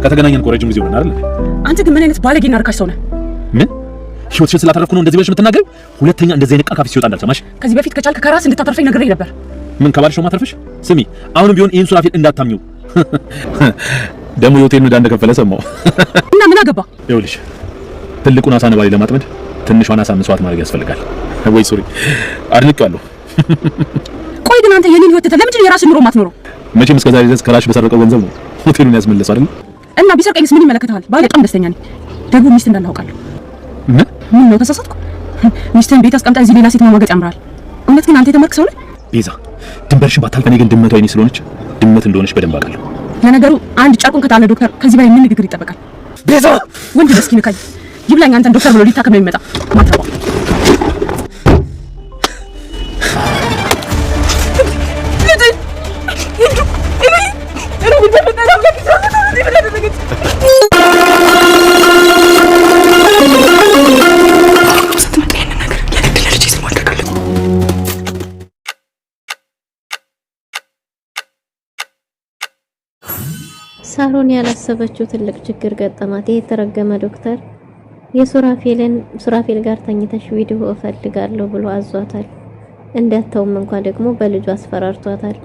ከተገናኘን እኮ ረጅም ጊዜ ሆነን አይደል? አንተ ግን ምን አይነት ባለጌና ርካሽ ሰው ነህ? ምን ህይወትሽን ስላተረፍኩ ነው እንደዚህ ብለሽ የምትናገሪው? ሁለተኛ እንደዚህ አይነት ቃል ካፍሽ ሲወጣ እንዳልሰማሽ። ከዚህ በፊት ከቻልክ ከራስ እንድታተርፈኝ ነግሬኝ ነበር። ምን ከባልሽ ነው ማተርፍሽ? ስሚ አሁንም ቢሆን ይሄን ሱራፌል እንዳታምኚው። ደሞ የሆቴል ዕዳ እንደከፈለ ሰማሁ። እና ምን አገባ? ይኸውልሽ ትልቁን አሳ ነባሪ ለማጥመድ ትንሿን አሳ መስዋዕት ማድረግ ያስፈልጋል። ወይ ሶሪ አድንቄዋለሁ። ቆይ ግን አንተ የኔን ህይወት ለምን የራስህን ኑሮ ማትኖረው? መቼም እስከዛሬ ድረስ ከራስሽ በሰረቀው ገንዘብ ነው ሆቴሉን ያስመለሰው አይደል? እና ቢሰርቀኝስ ምን ይመለከታል? በጣም ደስተኛ ነኝ። ደግሞ ሚስት እንዳላውቃለሁ። ምን ነው ተሳሳትኩ? ሚስትህን ቤት አስቀምጠህ እዚህ ሌላ ሴት ማማገጥ ያምራል። እውነት ግን አንተ የተማርክ ሰው ነህ? ቤዛ ድንበርሽን ባታልፍ፣ እኔ ግን ድመቷ የኔ ስለሆነች ድመት እንደሆነች በደንብ አውቃለሁ። ለነገሩ አንድ ጨርቁን ከጣለ ዶክተር ከዚህ በላይ ምን ንግግር ይጠበቃል? ቤዛ ወንድ ደስኪ ነካኝ ይብላኝ። አንተን ዶክተር ብሎ ሊታከም ነው የሚመጣ ማትረባ። ሳሮን ያላሰበችው ትልቅ ችግር ገጠማት። የተረገመ ዶክተር ሱራፌል ጋር ተኝተሽ ቪዲዮ እፈልጋለሁ ብሎ አዟታል። እንዳታውም እንኳን ደግሞ በልጁ አስፈራርቷታል።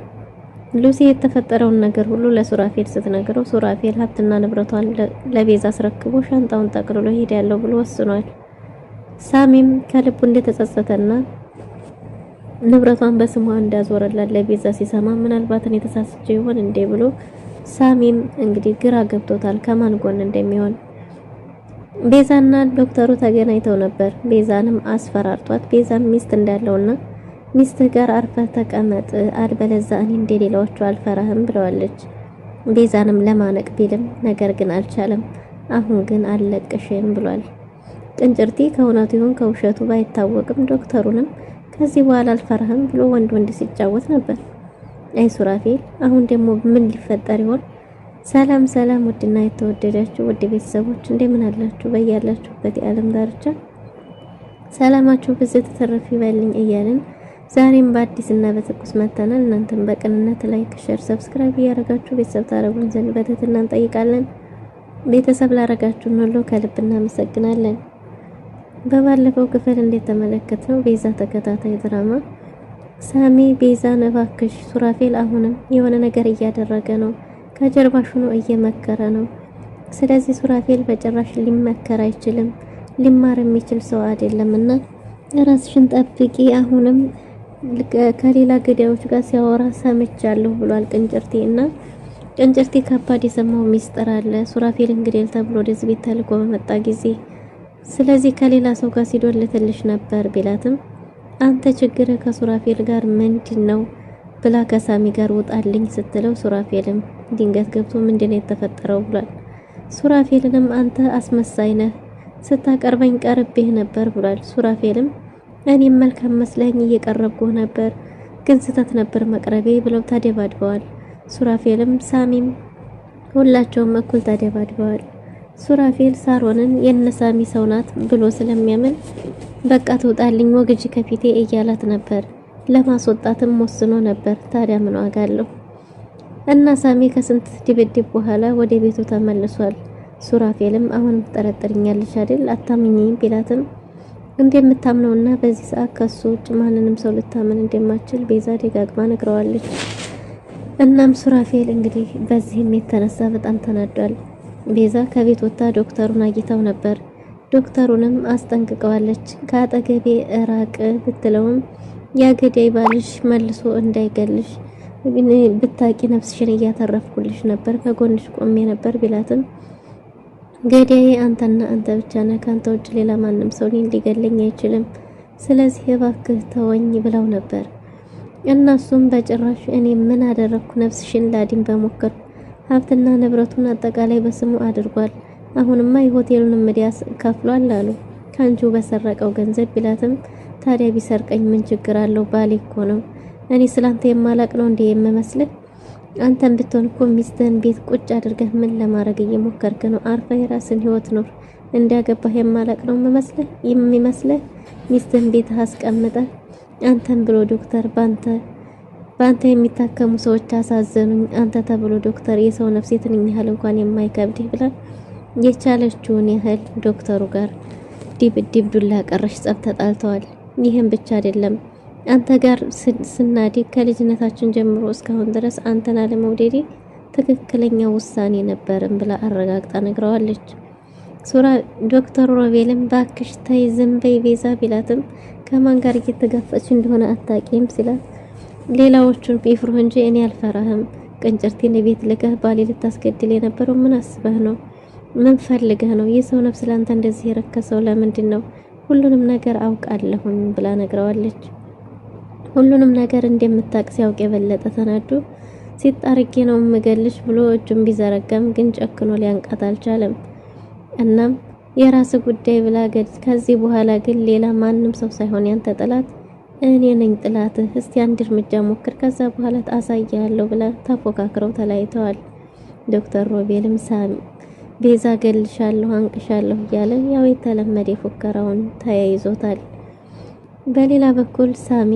ሉሲ የተፈጠረውን ነገር ሁሉ ለሱራፌል ስትነግረው ሱራፌል ሀብትና ንብረቷን ለቤዛ አስረክቦ ሻንጣውን ጠቅልሎ ሄዳለሁ ብሎ ወስኗል። ሳሚም ከልቡ እንደተጸጸተና ንብረቷን በስሟ እንዳዞረላት ለቤዛ ሲሰማ ምናልባት እኔ ተሳስቼ ይሆን እንዴ ብሎ ሳሚም እንግዲህ ግራ ገብቶታል ከማን ጎን እንደሚሆን። ቤዛና ዶክተሩ ተገናኝተው ነበር። ቤዛንም አስፈራርቷት ቤዛም ሚስት እንዳለውና ሚስትህ ጋር አርፈህ ተቀመጥ አልበለዛ እኔ እንደሌላዎቹ አልፈራህም ብለዋለች። ቤዛንም ለማነቅ ቢልም ነገር ግን አልቻለም። አሁን ግን አልለቅሽም ብሏል። ቅንጭርቲ ከእውነቱ ይሁን ከውሸቱ ባይታወቅም ዶክተሩንም ከዚህ በኋላ አልፈራህም ብሎ ወንድ ሲጫወት ነበር። አይ ሱራፌል አሁን ደግሞ ምን ሊፈጠር ይሆን? ሰላም ውድና የተወደዳችሁ ውድ ቤተሰቦች እንደምን አላችሁ? በያላችሁበት የዓለም ዳርቻ ሰላማችሁ ብዝት ተተረፍ ይበልኝ እያልን ዛሬም በአዲስና በትኩስ መተናል። እናንተም በቅንነት ላይክ፣ ሼር፣ ሰብስክራይብ እያደረጋችሁ ቤተሰብ ታረጉን ዘንድ በትህትና እንጠይቃለን። ቤተሰብ ላረጋችሁን ሁሉ ከልብ እናመሰግናለን። በባለፈው ክፍል እንደተመለከትነው ቤዛ ተከታታይ ድራማ ሳሚ ቤዛን እባክሽ ሱራፌል አሁንም የሆነ ነገር እያደረገ ነው፣ ከጀርባሽ ሆኖ እየመከረ ነው። ስለዚህ ሱራፌል በጭራሽ ሊመከር አይችልም፣ ሊማር የሚችል ሰው አይደለምና ራስሽን ጠብቂ፣ አሁንም ከሌላ ገዳዮች ጋር ሲያወራ ሰምቻለሁ ብሏል ቅንጭርቲ። እና ቅንጭርቲ ከባድ የሰማው ሚስጥር አለ። ሱራፌል እንግዲህ ተብሎ ወደዚህ ቤት ተልኮ በመጣ ጊዜ ስለዚህ ከሌላ ሰው ጋር ሲዶልትልሽ ነበር ቢላትም አንተ ችግር ከሱራፌል ጋር ምንድነው ብላ ከሳሚ ጋር ወጣልኝ ስትለው ሱራፌልም ድንገት ገብቶ ምንድነው የተፈጠረው ብሏል። ሱራፌልንም አንተ አስመሳይ ነህ፣ ስታቀርበኝ ቀርቤህ ነበር ብሏል። ሱራፌልም እኔም መልካም መስለኝ እየቀረብኩህ ነበር፣ ግን ስህተት ነበር መቅረቤ ብለው ተደባድበዋል። ሱራፌልም ሳሚም ሁላቸውም እኩል ተደባድበዋል። ሱራፌል ሳሮንን የነሳሚ ሰው ናት ብሎ ስለሚያምን በቃ ትውጣልኝ ወግጅ ከፊቴ እያላት ነበር። ለማስወጣትም ወስኖ ነበር። ታዲያ ምን ዋጋ አለው? እና ሳሚ ከስንት ድብድብ በኋላ ወደ ቤቱ ተመልሷል። ሱራፌልም አሁን ትጠረጥርኛለሽ አይደል አታምኚኝ ቢላትም እንደምታምነውና በዚህ ሰዓት ከሱ ውጭ ማንንም ሰው ልታምን እንደማትችል ቤዛ ደጋግማ ነግረዋለች። እናም ሱራፌል እንግዲህ በዚህም የተነሳ በጣም ተናዷል። ቤዛ ከቤት ወጣ ዶክተሩን አግኝታው ነበር። ዶክተሩንም አስጠንቅቀዋለች። ከአጠገቤ እራቅ ብትለውም ያገዳይ ባልሽ መልሶ እንዳይገልሽ ብታቂ ነፍስሽን እያተረፍኩልሽ ነበር፣ ከጎንሽ ቆሜ ነበር ቢላትም ገዳይ አንተና አንተ ብቻ ነህ፣ ካንተ ውጭ ሌላ ማንም ሰው ሊገለኝ አይችልም፣ ስለዚህ እባክህ ተወኝ ብለው ነበር። እነሱም በጭራሽ እኔ ምን አደረኩ? ነፍስሽን ላዲን በሞከርኩ ሀብትና ንብረቱን አጠቃላይ በስሙ አድርጓል። አሁንማ የሆቴሉን መዲያስ ከፍሏል አሉ ካንቺው በሰረቀው ገንዘብ ቢላትም ታዲያ ቢሰርቀኝ ምን ችግር አለው? ባሌ እኮ ነው። እኔ ስላንተ የማላቅ ነው እንዴ የምመስልህ? አንተም ብትሆን እኮ ሚስትህን ቤት ቁጭ አድርገህ ምን ለማድረግ እየሞከርክ ነው? አርፈህ የራስን ህይወት ኑር። እንዲያገባህ የማላቅ ነው የሚመስልህ? ሚስትህን ቤት አስቀምጠህ አንተም ብሎ ዶክተር ባንተ በአንተ የሚታከሙ ሰዎች አሳዘኑኝ። አንተ ተብሎ ዶክተር የሰው ነፍስ የትንኝ ያህል እንኳን የማይከብድህ ብላ የቻለችውን ያህል ዶክተሩ ጋር ዲብ ዱላ ቀረሽ ጸብ ተጣልተዋል። ይህም ብቻ አይደለም፣ አንተ ጋር ስናድግ ከልጅነታችን ጀምሮ እስካሁን ድረስ አንተን አለመውደዴ ትክክለኛ ውሳኔ ነበርም ብላ አረጋግጣ ነግረዋለች። ዶክተር ሮቤልም ባክሽ ተይ ዝም በይ ቤዛ ቢላትም ከማን ጋር እየተጋፈች እንደሆነ አታቂም ሲላት ሌላዎቹን ቢፍሩ እንጂ እኔ አልፈራህም። ቅንጭርቴን ቤት ልከህ ባሌ ልታስገድል የነበረው ምን አስበህ ነው? ምን ፈልገህ ነው? የሰው ነፍስ ላንተ እንደዚህ የረከሰው ለምንድን ነው? ሁሉንም ነገር አውቃለሁኝ ብላ ነግረዋለች። ሁሉንም ነገር እንደምታውቅ ሲያውቅ የበለጠ ተናዱ ሲጣርጌ ነው የምገልሽ ብሎ እጁን ቢዘረጋም ግን ጨክኖ ሊያንቃት አልቻለም። እናም የራስ ጉዳይ ብላ ከዚህ በኋላ ግን ሌላ ማንም ሰው ሳይሆን ያንተ ጥላት እኔ ነኝ ጥላትህ፣ እስቲ አንድ እርምጃ ሞክር ከዛ በኋላ አሳያለሁ ብላ ተፎካክረው ተለያይተዋል። ዶክተር ሮቤልም ቤዛ ገልሻለሁ አንቅሻለሁ እያለ ያው የተለመደ ፉከራውን ተያይዞታል። በሌላ በኩል ሳሚ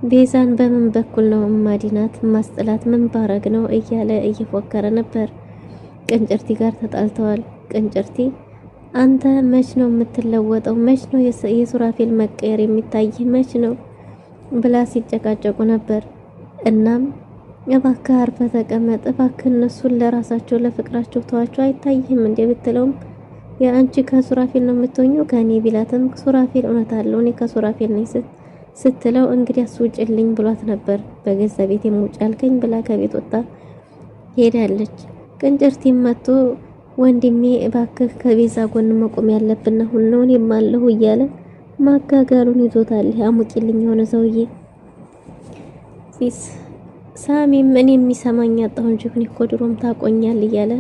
ቤዛን በምን በኩል ነው ማዲናት ማስጥላት ምን ባረግ ነው እያለ እየፎከረ ነበር። ቅንጭርቲ ጋር ተጣልተዋል። ቅንጭርቲ አንተ መች ነው የምትለወጠው? መች ነው የሱራፌል መቀየር የሚታይ? መች ነው ብላ ሲጨቃጨቁ ነበር። እናም እባክህ አርፈህ ተቀመጥ፣ እባክህ እነሱን ለራሳቸው ለፍቅራቸው ተዋቸው አይታይህም እንዴ ብትለውም የአንቺ ከሱራፌል ነው የምትሆኚው ከኔ ቢላትም ሱራፌል እውነት አለው እኔ ከሱራፌል ነኝ ስትለው እንግዲህ አስውጭልኝ ብሏት ነበር። በገዛ ቤት የሙጭ አልከኝ ብላ ከቤት ወጣ ሄዳለች። ቅንጭርቲም መጥቶ ወንድሜ እባክህ ከቤዛ ጎን መቆም ያለብን አሁን ነው እኔም አለሁ እያለ ማጋጋሉን ይዞታል። አሙቂልኝ የሆነ ሰውዬ ሳሚም እኔ የሚሰማኝ አጣሁ እንጂ እኮ ድሮም ታቆኛል እያለ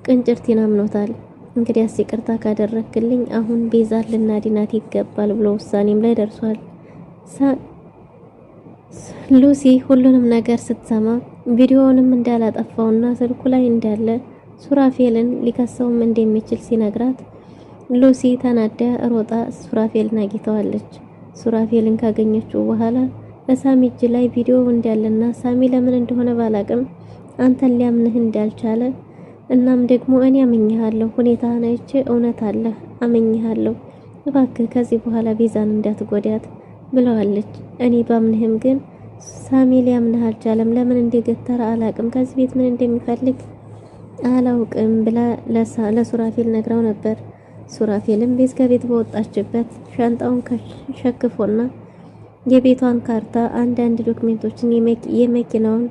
ቅንጭርቲን አምኖታል። እንግዲያስ ይቅርታ ካደረክልኝ አሁን ቤዛ ልናድናት ይገባል ብሎ ውሳኔም ላይ ደርሷል። ሉሲ ሁሉንም ነገር ስትሰማ ቪዲዮውንም እንዳላጠፋውና ስልኩ ላይ እንዳለ ሱራፌልን ሊከሰውም እንደሚችል ሲነግራት ሉሲ ተናዳ ሮጣ ሱራፌልን አግኝተዋለች። ሱራፌልን ካገኘችው በኋላ በሳሚ እጅ ላይ ቪዲዮ እንዳለና ሳሚ ለምን እንደሆነ ባላቅም አንተን ሊያምንህ እንዳልቻለ እናም ደግሞ እኔ አመኝሃለሁ ሁኔታህን አይቼ እውነት አለ አመኝሃለሁ እባክህ ከዚህ በኋላ ቤዛን እንዳትጎዳት ብለዋለች። እኔ ባምንህም ግን ሳሚ ሊያምንህ አልቻለም። ለምን እንደገተረ አላቅም፣ ከዚህ ቤት ምን እንደሚፈልግ አላውቅም ብላ ለሱራፌል ነግራው ነበር። ሱራፌልም ቤት ከቤት በወጣችበት ሻንጣውን ከሸክፎና የቤቷን ካርታ አንዳንድ ዶክሜንቶችን የመኪናውን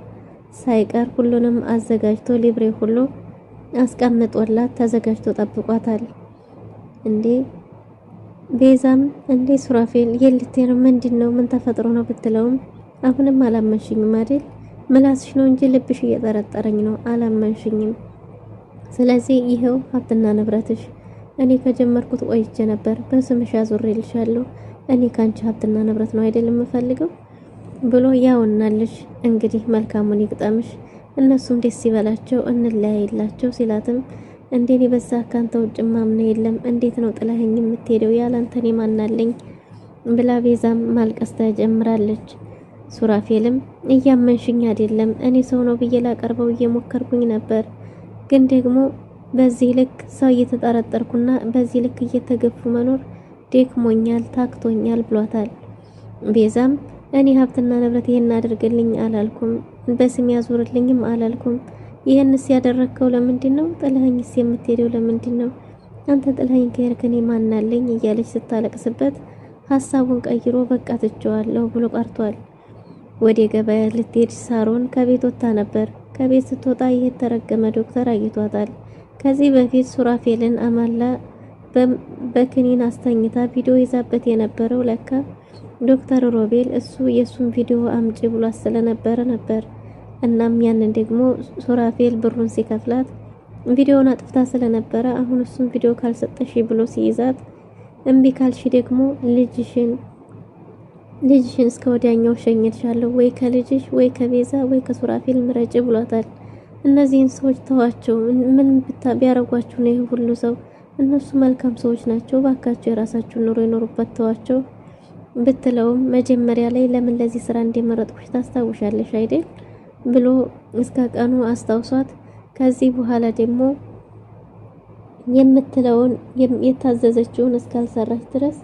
ሳይቀር ሁሉንም አዘጋጅቶ ሊብሬ ሁሉ አስቀምጦላት ተዘጋጅቶ ጠብቋታል። እንዴ ቤዛም እንዴ ሱራፌል የልቴር ምንድነው ምን ተፈጥሮ ነው ብትለውም አሁንም አላመንሽኝም አይደል? ምላስሽ ነው እንጂ ልብሽ እየጠረጠረኝ ነው፣ አላመንሽኝም። ስለዚህ ይሄው ሀብትና ንብረትሽ እኔ ከጀመርኩት ቆይቼ ነበር፣ በስምሽ አዙሬልሻለሁ። እኔ ካንቺ ሀብትና ንብረት ነው አይደል የምፈልገው ብሎ ያውናልሽ። እንግዲህ መልካሙን ይግጠምሽ፣ እነሱም ደስ ይበላቸው፣ እንለያይላቸው ሲላትም እንዴኔ በዛ ካንተ ውጭ ማምነ የለም፣ እንዴት ነው ጥላኸኝ የምትሄደው? ያላንተኔ ማናለኝ ብላ ቤዛም ማልቀስ ተጀምራለች። ሱራፌልም እያመንሽኝ አይደለም፣ እኔ ሰው ነው ብዬ ላቀርበው እየሞከርኩኝ ነበር፣ ግን ደግሞ በዚህ ልክ ሰው እየተጠረጠርኩና በዚህ ልክ እየተገፉ መኖር ደክሞኛል፣ ታክቶኛል ብሏታል። ቤዛም እኔ ሀብትና ንብረት ይሄን አድርግልኝ አላልኩም፣ በስም ያዙርልኝም አላልኩም። ይሄንስ ያደረከው ለምንድን ነው? ጥላኸኝስ የምትሄደው ለምንድን ነው? አንተ ጥላኸኝ ከሄድክ እኔ ማናለኝ እያለች ስታለቅስበት ሀሳቡን ቀይሮ በቃ ትቼዋለሁ ብሎ ቀርቷል። ወደ ገበያ ልትሄድ ሳሮን ከቤት ወጣ ነበር። ከቤት ስትወጣ የተረገመ ዶክተር አግኝቷታል። ከዚህ በፊት ሱራፌልን አማላ በክኒን አስተኝታ ቪዲዮ ይዛበት የነበረው ለካ ዶክተር ሮቤል እሱ የሱን ቪዲዮ አምጪ ብሏት ስለነበረ ነበር። እናም ያንን ደግሞ ሱራፌል ብሩን ሲከፍላት ቪዲዮውን አጥፍታ ስለነበረ አሁን እሱን ቪዲዮ ካልሰጠሽ ብሎ ሲይዛት እምቢ ካልሽ ደግሞ ልጅሽን እስከ ወዲያኛው ሸኝልሻለሁ፣ ወይ ከልጅሽ ወይ ከቤዛ ወይ ከሱራፌል ምረጭ ብሏታል። እነዚህን ሰዎች ተዋቸው፣ ምን ቢያረጓችሁ ነው ይሄ ሁሉ ሰው? እነሱ መልካም ሰዎች ናቸው፣ ባካቸው የራሳቸውን ኑሮ ይኖሩበት፣ ተዋቸው ብትለውም መጀመሪያ ላይ ለምን ለዚህ ስራ እንደመረጥኩሽ ታስታውሻለሽ አይደል ብሎ እስከ ቀኑ አስታውሷት ከዚህ በኋላ ደግሞ የምትለውን የታዘዘችውን እስካልሰራች ድረስ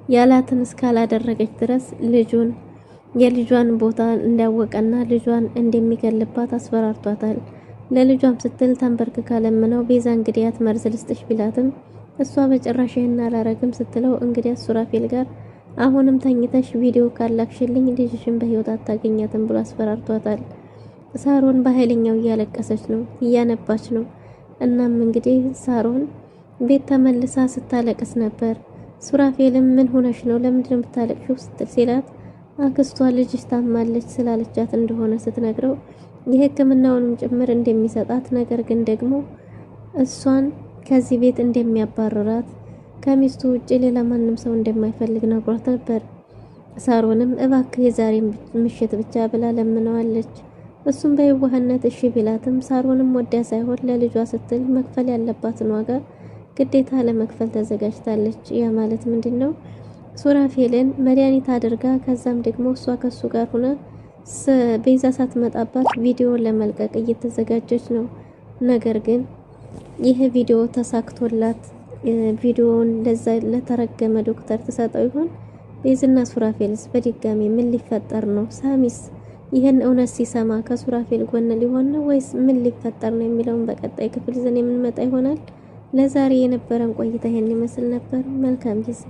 ያላትን እስካላደረገች ድረስ የልጇን ቦታ እንዳወቀና ልጇን እንደሚገልባት አስፈራርቷታል። ለልጇም ስትል ተንበርክካ ለምነው ቤዛ እንግዲያት መርዝ ልስጥሽ ቢላትም እሷ በጭራሽ ይሄን አላረግም ስትለው እንግዲያ ሱራፌል ጋር አሁንም ተኝተሽ ቪዲዮ ካላክሽልኝ ልጅሽን በህይወት አታገኛትም ብሎ አስፈራርቷታል። ሳሮን በኃይለኛው እያለቀሰች ነው፣ እያነባች ነው። እናም እንግዲህ ሳሮን ቤት ተመልሳ ስታለቅስ ነበር። ሱራፌልም ምን ሆነሽ ነው ለምንድነው የምታለቅሽው ስትል ሲላት አክስቷ ልጅሽ ታማለች ስላለቻት እንደሆነ ስትነግረው የሕክምናውንም ጭምር እንደሚሰጣት ነገር ግን ደግሞ እሷን ከዚህ ቤት እንደሚያባርራት ከሚስቱ ውጪ ሌላ ማንም ሰው እንደማይፈልግ ነግሯት ነበር። ሳሮንም እባክህ የዛሬ ምሽት ብቻ ብላ ለምነዋለች። እሱም በየዋህነት እሺ ቢላትም ሳሮንም ወዲያ ሳይሆን ለልጇ ስትል መክፈል ያለባትን ዋጋ ግዴታ ለመክፈል ተዘጋጅታለች። ያ ማለት ምንድነው? ሱራፌልን መድኃኒት አድርጋ ከዛም ደግሞ እሷ ከሱ ጋር ሆነ ቤዛ ሳትመጣባት ቪዲዮ ለመልቀቅ እየተዘጋጀች ነው። ነገር ግን ይህ ቪዲዮ ተሳክቶላት ቪዲዮውን ለዛ ለተረገመ ዶክተር ተሰጠው ይሆን? ቤዝና ሱራፌልስ በድጋሚ ምን ሊፈጠር ነው? ሳሚስ ይህን እውነት ሲሰማ ከሱራፌል ጎን ሊሆን ነው ወይስ ምን ሊፈጠር ነው የሚለውን በቀጣይ ክፍል ይዘን የምንመጣ ይሆናል። ለዛሬ የነበረን ቆይታ ይሄን ይመስል ነበር። መልካም ጊዜ